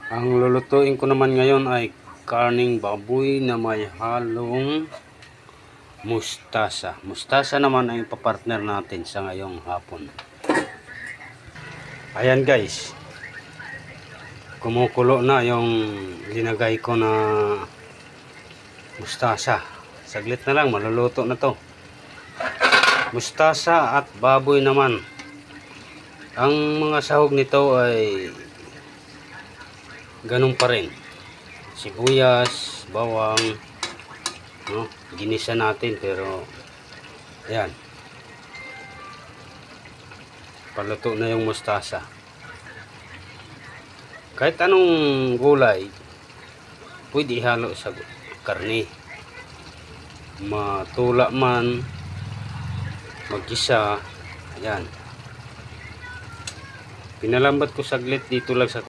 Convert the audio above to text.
Ang lulutuin ko naman ngayon ay karning baboy na may halong mustasa. Mustasa naman ang ipapartner natin sa ngayong hapon. Ayan guys, kumukulo na yung linagay ko na mustasa. Saglit na lang, maluluto na to. Mustasa at baboy naman. Ang mga sahog nito ay ganun pa rin. Sibuyas, bawang, no? Ginisa natin pero ayan. Paluto na yung mustasa. Kahit anong gulay pwede ihalo sa karne. Matula man, magkisa, ayan. Pinalambat ko saglit dito lang sa